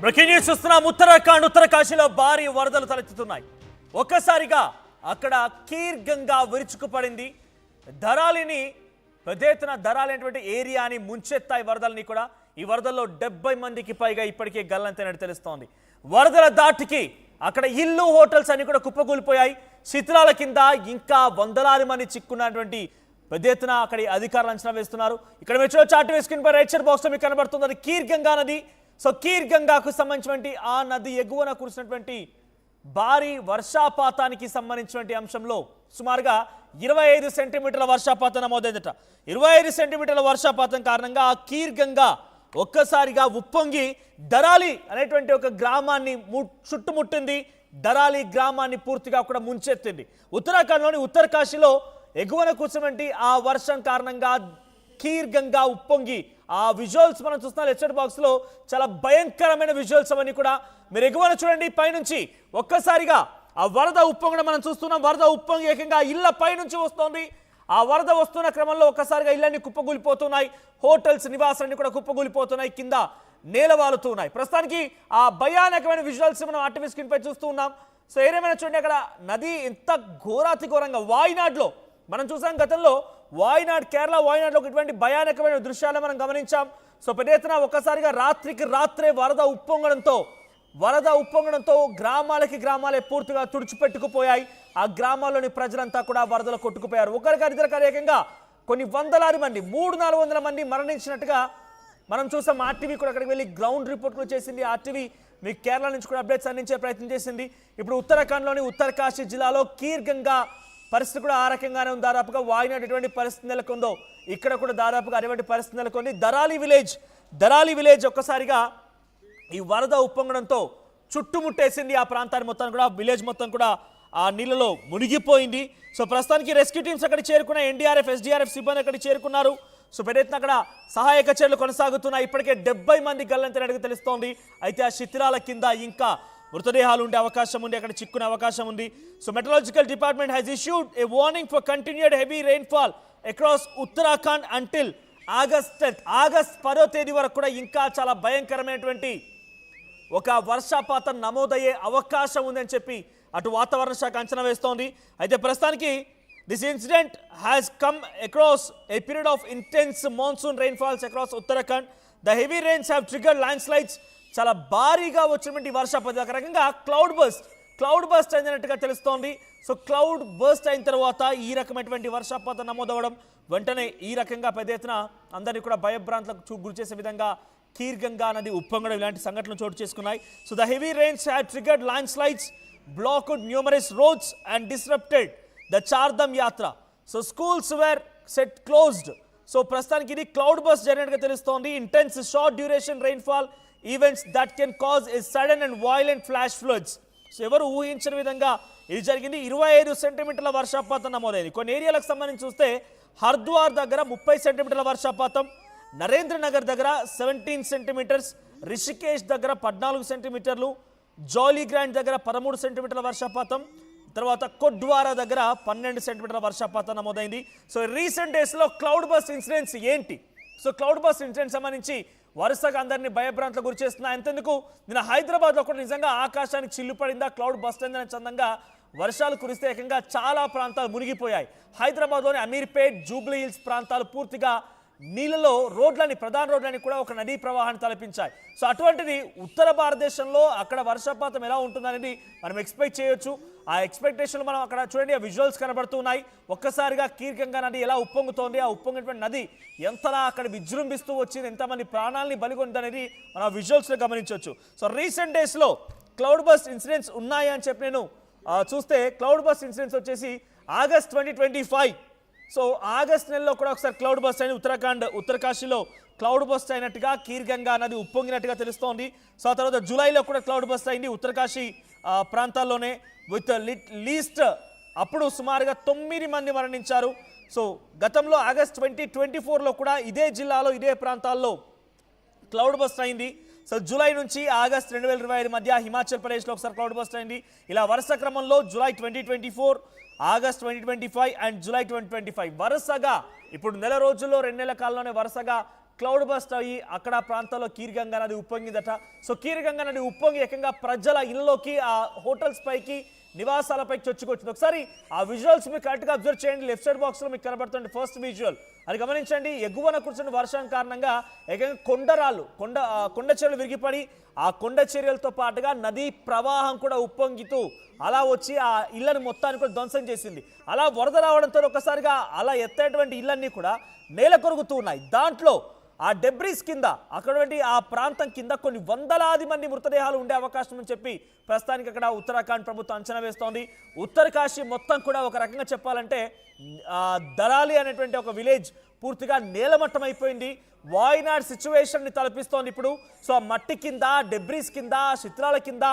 Breaking news చూస్తున్నాం. ఉత్తరాఖండ్ ఉత్తరకాశీలో భారీ వరదలు తలెత్తుతున్నాయి. ఒక్కసారిగా అక్కడ కీర్ గంగా విరుచుకుపడింది. ధరాలిని పెద్ద ఎత్తున ధరాలైనటువంటి ఏరియాని ముంచెత్తాయి వరదలని కూడా. ఈ వరదల్లో 70 మందికి పైగా ఇప్పటికే గల్లంతైనట్టు తెలుస్తోంది. వరదల దాటికి అక్కడ ఇల్లు హోటల్స్ అన్ని కూడా కుప్పకూలిపోయాయి. శిథిలాల కింద ఇంకా వందలాది మంది చిక్కున్నటువంటి పెద్ద ఎత్తున అక్కడ అధికారులు అంచనా వేస్తున్నారు. ఇక్కడ మెట్రో చార్ట్ వేసుకుని రైట్ సైడ్ బాక్స్ లో మీకు కనబడుతుంది అది కీర్ గంగా నది. సో కీర్ గంగాకు సంబంధించినటువంటి ఆ నది ఎగువన కురిసినటువంటి భారీ వర్షపాతానికి సంబంధించినటువంటి అంశంలో సుమారుగా 25 సెంటీమీటర్ల వర్షపాతం నమోదైందట. 25 సెంటీమీటర్ల వర్షపాతం కారణంగా ఆ కీర్ గంగా ఒక్కసారిగా ఉప్పొంగి ధరాలి అనేటువంటి ఒక గ్రామాన్ని చుట్టుముట్టింది. ధరాలి గ్రామాన్ని పూర్తిగా కూడా ముంచెత్తింది. ఉత్తరాఖండ్లోని ఉత్తరకాశీలో ఎగువన కూర్చున్నటువంటి ఆ వర్షం కారణంగా కీర్ గంగా ఉప్పొంగి ఆ విజువల్స్ మనం చూస్తున్నాం లెఫ్ట్ సైడ్ బాక్స్ లో. చాలా భయంకరమైన విజువల్స్ అవన్నీ కూడా మీరు ఎగువన చూడండి. పైనుంచి ఒక్కసారిగా ఆ వరద ఉప్పొంగడం మనం చూస్తున్నాం. వరద ఉప్పొంగి ఏకంగా ఇళ్ల పైనుంచి వస్తోంది. ఆ వరద వస్తున్న క్రమంలో ఒక్కసారిగా ఇళ్ళని కుప్పగూలిపోతున్నాయి. హోటల్స్ నివాసాలన్నీ కూడా కుప్పగూలిపోతున్నాయి. కింద నేలవాలుతున్నాయి. ప్రస్తుతానికి ఆ భయానకమైన విజువల్స్ మనం ఆర్టీవీ స్క్రీన్ పై చూస్తూ ఉన్నాం. సో ఏదేమైనా చూడండి, అక్కడ నది ఎంత ఘోరాతి ఘోరంగా వాయినాడ్లో మనం చూసాం. గతంలో వాయినాడ్ కేరళ వాయినాడ్లో ఇటువంటి భయానకమైన దృశ్యాలు మనం గమనించాం. సో పెద్ద ఎత్తున ఒక్కసారిగా రాత్రికి రాత్రే వరద ఉప్పొంగడంతో గ్రామాలే పూర్తిగా తుడిచిపెట్టుకుపోయాయి. ఆ గ్రామాల్లోని ప్రజలంతా కూడా వరదలు కొట్టుకుపోయారు. ఒకరిద్దరు ఏకంగా కొన్ని వందలాది మంది 300-400 మంది మరణించినట్టుగా మనం చూసాం. ఆర్టీవీ కూడా అక్కడికి వెళ్ళి గ్రౌండ్ రిపోర్ట్ కూడా చేసింది. ఆర్టీవీ మీకు కేరళ నుంచి కూడా అప్డేట్స్ అందించే ప్రయత్నం చేసింది. ఇప్పుడు ఉత్తరాఖండ్లోని ఉత్తరకాశీ జిల్లాలో కీర్ గంగా పరిస్థితి కూడా ఆ రకంగానే ఉంది. దాదాపుగా వాయినాడ్ ఎటువంటి పరిస్థితి నెలకొందో ఇక్కడ కూడా దాదాపుగా అటువంటి పరిస్థితి నెలకొంది. ధరాలి విలేజ్ ఒక్కసారిగా ఈ వరద ఉప్పొంగడంతో చుట్టుముట్టేసింది. ఆ ప్రాంతాన్ని మొత్తం కూడా విలేజ్ మొత్తం కూడా ఆ నీళ్ళలో మునిగిపోయింది. సో ప్రస్తుతానికి రెస్క్యూ టీమ్స్ అక్కడ చేరుకున్న ఎన్డీఆర్ఎఫ్ ఎస్డీఆర్ఎఫ్ సిబ్బంది అక్కడ చేరుకున్నారు. సో పెద్ద ఎత్తున అక్కడ సహాయక చర్యలు కొనసాగుతున్నాయి. ఇప్పటికే 70 మంది గల్లంతైనట్టుగా తెలుస్తోంది. అయితే ఆ శిథిలాల కింద ఇంకా మృతదేహాలు ఉండే అవకాశం ఉంది, అక్కడ చిక్కునే అవకాశం ఉంది. So metrological department has issued a warning for continued heavy rainfall across Uttarakhand until August 10వ తేదీ వరకు కూడా ఇంకా చాలా భయంకరమైనటువంటి ఒక వర్షపాతం నమోదయ్యే అవకాశం ఉందని చెప్పి అటు వాతావరణ శాఖ అంచనా వేస్తోంది. అయితే ప్రస్తుతానికి this incident has come across a period of intense monsoon rainfalls across Uttarakhand. The heavy rains have triggered land slides. చాలా భారీగా వచ్చినటువంటి వర్షపాతం ఒక రకంగా క్లౌడ్ బస్ట్ అయినట్టుగా తెలుస్తోంది. సో క్లౌడ్ బస్ట్ అయిన తర్వాత ఈ రకమైనటువంటి వర్షపాతం నమోదవడం వెంటనే ఈ రకంగా పెద్ద ఎత్తున అందరినీ కూడా భయభ్రాంతులకు గురి చేసే విధంగా కీర్ గంగా నది ఉప్పొంగడం ఇలాంటి సంఘటనలు చోటు చేసుకున్నాయి. So the heavy rains have triggered landslides, blocked numerous roads and disrupted the Chardham yatra. So schools were set closed. So ప్రస్తుతానికి ఇది క్లౌడ్ బస్ట్ జరిగినట్టుగా తెలుస్తోంది. Intense short duration rainfall events that can cause a sudden and violent flash floods. So ఎవరు ఊహించిన విధంగా ఇది జరిగింది. 25 సెంటీమీటర్ల వర్షపాతం నమోదైంది. కొన్ని ఏరియాలకు సంబంధించి చూస్తే హర్ద్వార్ దగ్గర 30 సెంటీమీటర్ల వర్షపాతం, నరేంద్ర నగర్ దగ్గర 17 సెంటీమీటర్స్, రిషికేష్ దగ్గర 14 సెంటీమీటర్లు, జాలీ గ్రాండ్ దగ్గర 13 సెంటీమీటర్ల వర్షపాతం, తర్వాత కొడ్వారా దగ్గర 12 సెంటీమీటర్ల వర్షపాతం నమోదైంది. సో రీసెంట్ డేస్లో క్లౌడ్ బస్ట్ ఇన్సిడెంట్స్ ఏంటి? సో క్లౌడ్ బస్ట్ ఇన్సిడెంట్ సంబంధించి వరుసగా అందరినీ భయభ్రాంతులకు గురి చేస్తున్నాయి. అంతెందుకు నిన్న హైదరాబాద్లో కూడా నిజంగా ఆకాశానికి చిల్లు పడిందా, క్లౌడ్ బస్ట్ అయిందని చందంగా వర్షాలు కురిస్తే ఏకంగా చాలా ప్రాంతాలు మునిగిపోయాయి. హైదరాబాద్లోని అమీర్పేట్, జూబ్లీ హిల్స్ ప్రాంతాలు పూర్తిగా నీళ్ళలో ప్రధాన రోడ్లని కూడా ఒక నదీ ప్రవాహాన్ని తలపించాయి. సో అటువంటిది ఉత్తర భారతదేశంలో అక్కడ వర్షపాతం ఎలా ఉంటుందనేది మనం ఎక్స్పెక్ట్ చేయొచ్చు. ఆ ఎక్స్పెక్టేషన్లు మనం అక్కడ చూడండి, ఆ విజువల్స్ కనబడుతున్నాయి. ఒక్కసారిగా కీర్ గంగా నది ఎలా ఉప్పొంగుతోంది, ఆ ఉప్పొంగినటువంటి నది ఎంతలా అక్కడ విజృంభిస్తూ వచ్చింది, ఎంతమంది ప్రాణాలని బలిగొంది అనేది మనం ఆ విజువల్స్లో గమనించవచ్చు. సో రీసెంట్ డేస్లో క్లౌడ్ బస్ట్ ఇన్సిడెంట్స్ ఉన్నాయి అని చెప్పి నేను చూస్తే క్లౌడ్ బస్ట్ ఇన్సిడెంట్స్ వచ్చేసి ఆగస్ట్ 2025. సో ఆగస్ట్ నెలలో కూడా ఒకసారి క్లౌడ్ బస్ట్ అయిన ఉత్తరకాశీలో క్లౌడ్ బస్ట్ అయినట్టుగా కీర్ గంగా నది ఉప్పొంగినట్టుగా తెలుస్తోంది. సో ఆ తర్వాత జూలైలో కూడా క్లౌడ్ బస్ట్ అయింది ఉత్తరకాశీ ప్రాంతాల్లోనే విత్ లీస్ట్ అప్పుడు సుమారుగా 9 మంది మరణించారు. సో గతంలో ఆగస్ట్ 2024లో కూడా ఇదే జిల్లాలో ఇదే ప్రాంతాల్లో క్లౌడ్ బస్ట్ అయింది. సో జూలై నుంచి ఆగస్ట్ 2025 మధ్య హిమాచల్ ప్రదేశ్లో ఒకసారి క్లౌడ్ బస్ట్ అయింది. ఇలా వరుస క్రమంలో జూలై 2024, ఆగస్ట్ 2025 అండ్ జూలై 2025 వరుసగా ఇప్పుడు నెల రోజుల్లో 2 నెలల కాలంలోనే వరుసగా క్లౌడ్ బస్ట్ అయ్యి అక్కడ ప్రాంతాల్లో కీర్ గంగా నది ఉప్పొంగిందట. సో కీర్ గంగా నది ఉప్పొంగి ఏకంగా ప్రజల ఇళ్లలోకి, ఆ హోటల్స్ పైకి, నివాసాలపైకి చొచ్చుకొచ్చింది. ఒకసారి ఆ విజువల్స్ మీరు కరెక్ట్గా అబ్జర్వ్ చేయండి. లెఫ్ట్ సైడ్ బాక్స్లో మీకు కనబడుతుంది ఫస్ట్ విజువల్, అది గమనించండి. ఎగువన కూర్చున్న వర్షం కారణంగా ఏకంగా కొండరాళ్ళు, కొండ చర్యలు విరిగిపడి ఆ కొండ చర్యలతో పాటుగా నదీ ప్రవాహం కూడా ఉప్పొంగితూ అలా వచ్చి ఆ ఇళ్లను మొత్తాన్ని కూడా ధ్వంసం చేసింది. అలా వరద రావడంతో ఒకసారిగా అలా ఎత్తేటువంటి ఇళ్ళన్నీ కూడా నేల కొరుగుతూ ఉన్నాయి. దాంట్లో ఆ డెబ్రీస్ కింద, అక్కడ ఆ ప్రాంతం కింద కొన్ని వందలాది మంది మృతదేహాలు ఉండే అవకాశం అని చెప్పి ప్రస్తుతానికి అక్కడ ఉత్తరాఖండ్ ప్రభుత్వం అంచనా వేస్తోంది. ఉత్తరకాశీ మొత్తం కూడా ఒక రకంగా చెప్పాలంటే దరాలి అనేటువంటి ఒక విలేజ్ పూర్తిగా నేలమట్టం అయిపోయింది. వాయినాడ్ సిచ్యువేషన్ని తలపిస్తోంది ఇప్పుడు. సో ఆ మట్టి కింద, డెబ్రీస్ కింద, శిథిలాల కింద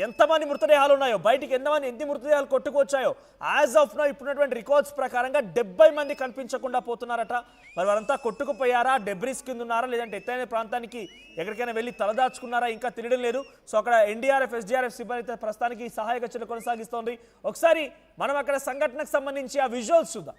ఎంతమంది మృతదేహాలు ఉన్నాయో, బయటికి ఎన్ని మృతదేహాలు కొట్టుకొచ్చాయో యాజ్ ఆఫ్ నో ఇప్పుడున్నటువంటి రికార్డ్స్ ప్రకారంగా 70 మంది కనిపించకుండా పోతున్నారట. మరి వారంతా కొట్టుకుపోయారా, డెబ్రీస్ కింద ఉన్నారా, లేదంటే ఎత్తైన ప్రాంతానికి ఎక్కడికైనా వెళ్ళి తలదాచుకున్నారా, ఇంకా తెలియడం లేదు. సో అక్కడ ఎన్డీఆర్ఎఫ్, ఎస్డీఆర్ఎఫ్ సిబ్బంది ప్రస్తుతానికి సహాయక చర్యలు కొనసాగిస్తోంది. ఒకసారి మనం అక్కడ సంఘటనకు సంబంధించి ఆ విజువల్స్ చూద్దాం.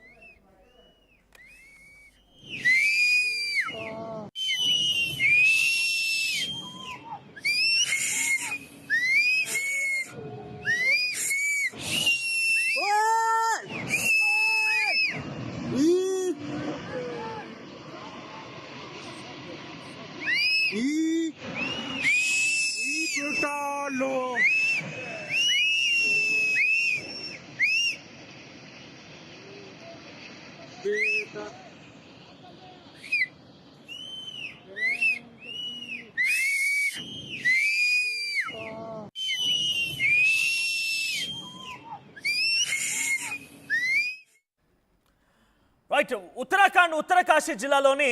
రైట్, ఉత్తరకాశీ జిల్లాలోని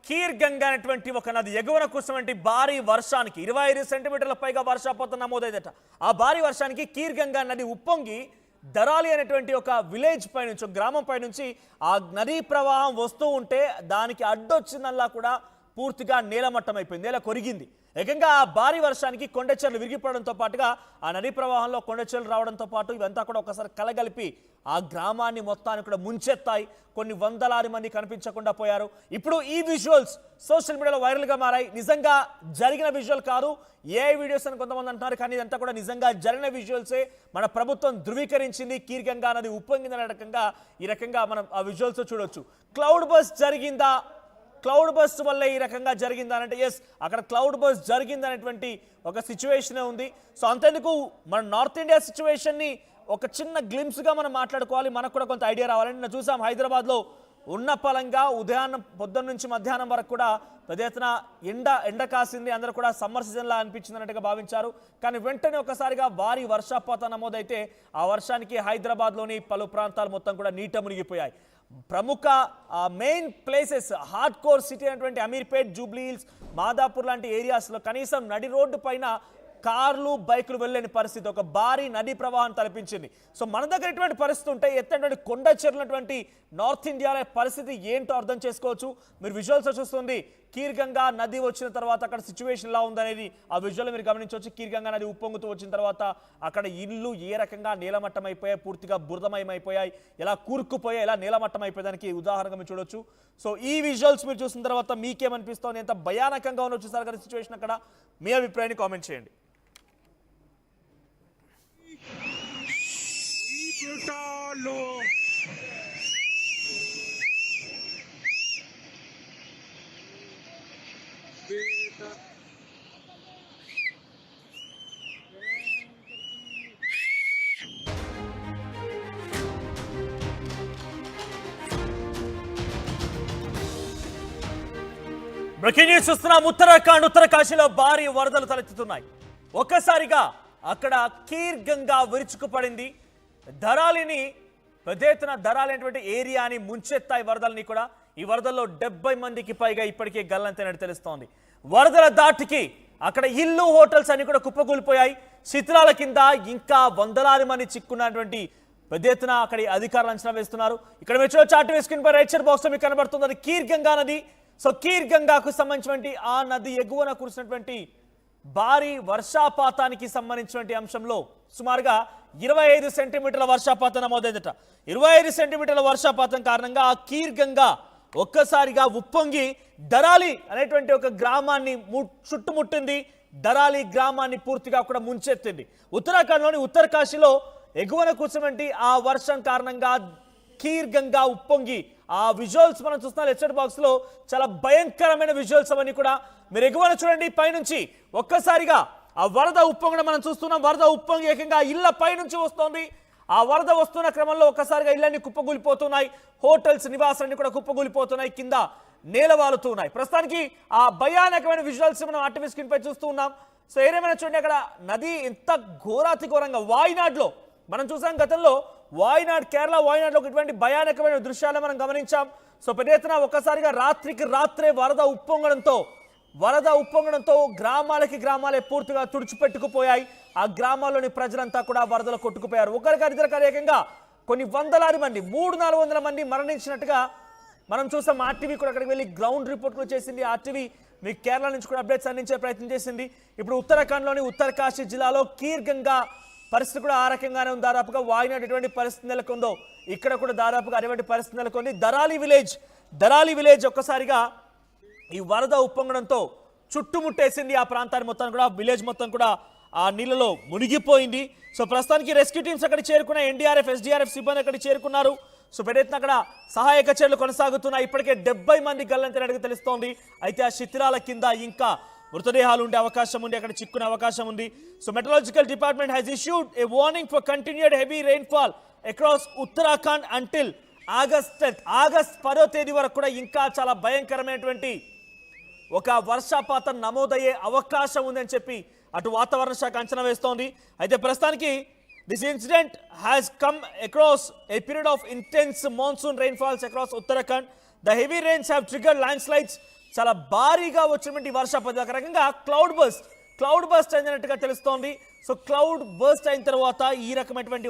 కీర్ గంగా అనేటువంటి ఒక నది ఎగువన కూర్చున్నటువంటి భారీ వర్షానికి 25 సెంటీమీటర్ల పైగా వర్షపాతం నమోదైందట. ఆ భారీ వర్షానికి కీర్ గంగా నది ఉప్పొంగి దరాలి అనేటువంటి ఒక విలేజ్ పై నుంచి, ఒక గ్రామం పై నుంచి ఆ నదీ ప్రవాహం వస్తూ ఉంటే దానికి అడ్డొచ్చిందల్లా కూడా పూర్తిగా నేలమట్టం అయిపోయింది, నేల కొరిగింది. ఏకంగా ఆ భారీ వర్షానికి కొండచెర్లు విరిగిపోవడంతో పాటుగా ఆ నదీ ప్రవాహంలో కొండచెర్లు రావడంతో పాటు ఇవంతా కూడా ఒకసారి కలగలిపి ఆ గ్రామాన్ని మొత్తాన్ని కూడా ముంచెత్తాయి. కొన్ని వందలాది మంది కనిపించకుండా పోయారు. ఇప్పుడు ఈ విజువల్స్ సోషల్ మీడియాలో వైరల్గా మారాయి. నిజంగా జరిగిన విజువల్ కాదు, ఏఐ వీడియోస్ అని కొంతమంది అంటున్నారు, కానీ ఇదంతా కూడా నిజంగా జరిగిన విజువల్సే. మన ప్రభుత్వం ధృవీకరించింది కీర్ గంగా నది ఉప్పొంగిందనే రకంగా ఈ రకంగా మనం ఆ విజువల్స్ చూడొచ్చు. క్లౌడ్ బస్ జరిగిందా, క్లౌడ్ బస్ వల్ల ఈ రకంగా జరిగిందా అంటే ఎస్, అక్కడ క్లౌడ్ బస్ జరిగిందనేటువంటి ఒక సిచ్యువేషనే ఉంది. సో అంతేందుకు మన నార్త్ ఇండియా సిచ్యువేషన్ని ఒక చిన్న గ్లిమ్స్గా మనం మాట్లాడుకోవాలి, మనకు కూడా కొంత ఐడియా రావాలని. నేను చూసాం హైదరాబాద్లో ఉన్న పలంగా ఉదయాన్నం పొద్దున్న నుంచి మధ్యాహ్నం వరకు కూడా పెద్ద ఎత్తున ఎండ కాసింది, అందరూ కూడా సమ్మర్ సీజన్లా అనిపించింది అన్నట్టుగా భావించారు. కానీ వెంటనే ఒకసారిగా భారీ వర్షపాతం నమోదైతే ఆ వర్షానికి హైదరాబాద్లోని పలు ప్రాంతాలు మొత్తం కూడా నీట మునిగిపోయాయి. ప్రముఖ main places, hard core city అయినటువంటి అమీర్పేట్, జూబ్లీ హిల్స్, మాదాపూర్ లాంటి ఏరియాస్లో కనీసం నడి రోడ్డు పైన కార్లు, బైకులు వెళ్ళలేని పరిస్థితి, ఒక భారీ నదీ ప్రవాహం తలపించింది. సో మన దగ్గర ఇటువంటి పరిస్థితి ఉంటే ఎత్తైనటువంటి కొండ చెరువులటువంటి నార్త్ ఇండియాలో పరిస్థితి ఏంటో అర్థం చేసుకోవచ్చు. మీరు విజువల్స్ చూస్తుంది కీర్ గంగా నది వచ్చిన తర్వాత అక్కడ సిచ్యువేషన్ ఎలా ఉందనేది ఆ విజువల్ మీరు గమనించవచ్చు. కీర్ గంగా నది ఉప్పొంగుతూ వచ్చిన తర్వాత అక్కడ ఇల్లు ఏ రకంగా నేలమట్టం అయిపోయాయి, పూర్తిగా బురదమయమైపోయాయి, ఎలా కూరుకుపోయాయి, ఎలా నేలమట్టం అయిపోయేదానికి ఉదాహరణగా మీరు చూడొచ్చు. సో ఈ విజువల్స్ మీరు చూసిన తర్వాత మీకేమనిపిస్తోంది, ఎంత భయానకంగా ఉన్న చూసారు కదా సిచ్యువేషన్, అక్కడ మీ అభిప్రాయాన్ని కామెంట్ చేయండి. బ్రేకింగ్ న్యూస్ చూస్తున్నాం. ఉత్తరకాశీలో భారీ వరదలు తలెత్తుతున్నాయి. ఒక్కసారిగా అక్కడ కీర్ గంగా విరుచుకుపడింది. దరాలిని పెద్ద ఎత్తున దరాలైనటువంటి ఏరియాని ముంచెత్తాయి వరదలని కూడా. ఈ వరదల్లో 70 మందికి పైగా ఇప్పటికే గల్లంతైనట్టు తెలుస్తోంది. వరదల దాటికి అక్కడ ఇల్లు, హోటల్స్ అన్ని కూడా కుప్పకూలిపోయాయి. శిథిలాల కింద ఇంకా వందలాది మంది చిక్కున్నటువంటి పెద్ద ఎత్తున అక్కడి అధికారులు అంచనా వేస్తున్నారు. ఇక్కడ మీరు చాటు వేసుకుని రైట్ సైడ్ బాక్స్ లో మీకు కనబడుతుంది అది కీర్ గంగా నది. సో కీర్ గంగాకు సంబంధించినటువంటి ఆ నది ఎగువన కురిసినటువంటి భారీ వర్షపాతానికి సంబంధించినటువంటి అంశంలో సుమారుగా 25 సెంటీమీటర్ల వర్షపాతం నమోదైందట. 25 సెంటీమీటర్ల వర్షపాతం కారణంగా ఆ కీర్ గంగా ఒక్కసారిగా ఉప్పొంగి దరాలి అనేటువంటి ఒక గ్రామాన్ని చుట్టుముట్టింది. దరాలి గ్రామాన్ని పూర్తిగా కూడా ముంచెత్తింది. ఉత్తరాఖండ్లోని ఉత్తరకాశీలో ఎగువన కూర్చున్నటువంటి ఆ వర్షం కారణంగా కీర్ గంగా ఉప్పొంగి ఆ విజువల్స్ మనం చూస్తున్నాం లెఫ్ట్ బాక్స్ లో. చాలా భయంకరమైన విజువల్స్ అవన్నీ కూడా మీరు ఎగువన చూడండి. పైనుంచి ఒక్కసారిగా ఆ వరద ఉప్పొంగడం మనం చూస్తున్నాం. వరద ఉప్పొంగి ఏకంగా ఇళ్ల పైనుంచి వస్తోంది. ఆ వరద వస్తున్న క్రమంలో ఒక్కసారిగా ఇళ్ళన్నీ కుప్పగూలిపోతున్నాయి. హోటల్స్ నివాసాలన్నీ కూడా కుప్పగూలిపోతున్నాయి. కింద నేలవాలుతున్నాయి. ప్రస్తుతానికి ఆ భయానకమైన విజువల్స్ మనం ఆర్టీవీ స్క్రీన్ పై చూస్తూ ఉన్నాం. సో ఏదేమైనా చూడండి, అక్కడ నది ఎంత ఘోరాతి ఘోరంగా వాయినాడ్లో మనం చూసాం. గతంలో వాయినాడ్, కేరళ వాయినాడ్లో ఇటువంటి భయానకమైన దృశ్యాలు మనం గమనించాం. సో పెద్ద ఎత్తున ఒక్కసారిగా రాత్రికి రాత్రే వరద ఉప్పొంగడంతో గ్రామాలే పూర్తిగా తుడిచిపెట్టుకుపోయాయి. ఆ గ్రామాల్లోని ప్రజలంతా కూడా వరదలు కొట్టుకుపోయారు. ఇద్దరు ఏకంగా కొన్ని వందలాది మంది, 300-400 మంది మరణించినట్టుగా మనం చూసాం. ఆర్టీవీ కూడా అక్కడికి వెళ్ళి గ్రౌండ్ రిపోర్ట్ కూడా చేసింది. ఆర్టీవీ మీకు కేరళ నుంచి కూడా అప్డేట్స్ అందించే ప్రయత్నం చేసింది. ఇప్పుడు ఉత్తరాఖండ్లోని ఉత్తరకాశీ జిల్లాలో కీర్ గంగా పరిస్థితి కూడా ఆ రకంగానే ఉంది. దాదాపుగా వాయినాడ్ ఎటువంటి పరిస్థితి నెలకొందో ఇక్కడ కూడా దాదాపుగా అటువంటి పరిస్థితి నెలకొంది. దరాలి విలేజ్ ఒక్కసారిగా ఈ వరద ఉప్పొంగడంతో చుట్టుముట్టేసింది ఆ ప్రాంతాన్ని మొత్తం కూడా. విలేజ్ మొత్తం కూడా ఆ నీళ్ళలో మునిగిపోయింది. సో ప్రస్తుతానికి రెస్క్యూ టీమ్స్ అక్కడ చేరుకున్న ఎన్డీఆర్ఎఫ్, ఎస్డీఆర్ఎఫ్ సిబ్బంది అక్కడ చేరుకున్నారు. సో పెద్దెత్తున అక్కడ సహాయక చర్యలు కొనసాగుతున్నాయి. ఇప్పటికే 70 మంది గల్లంతైనట్టుగా తెలుస్తోంది. అయితే ఆ శిథిలాల కింద ఇంకా మృతదేహాలు ఉండే అవకాశం ఉంది, అక్కడ చిక్కునే అవకాశం ఉంది. So metrological department has issued a warning for continued heavy rainfall across Uttarakhand until August 10వ తేదీ వరకు కూడా ఇంకా చాలా భయంకరమైనటువంటి ఒక వర్షపాతం నమోదయ్యే అవకాశం ఉందని చెప్పి అటు వాతావరణ శాఖ అంచనా వేస్తోంది. అయితే ప్రస్తుతానికి this incident has come across a period of intense monsoon rainfalls across Uttarakhand. The heavy rains have triggered land slides. చాలా భారీగా వచ్చినటువంటి వర్షపాతం, ఒక రకంగా క్లౌడ్ బర్స్ట్ అయినట్టుగా తెలుస్తోంది. సో క్లౌడ్ బర్స్ట్ అయిన తర్వాత ఈ రకమైనటువంటి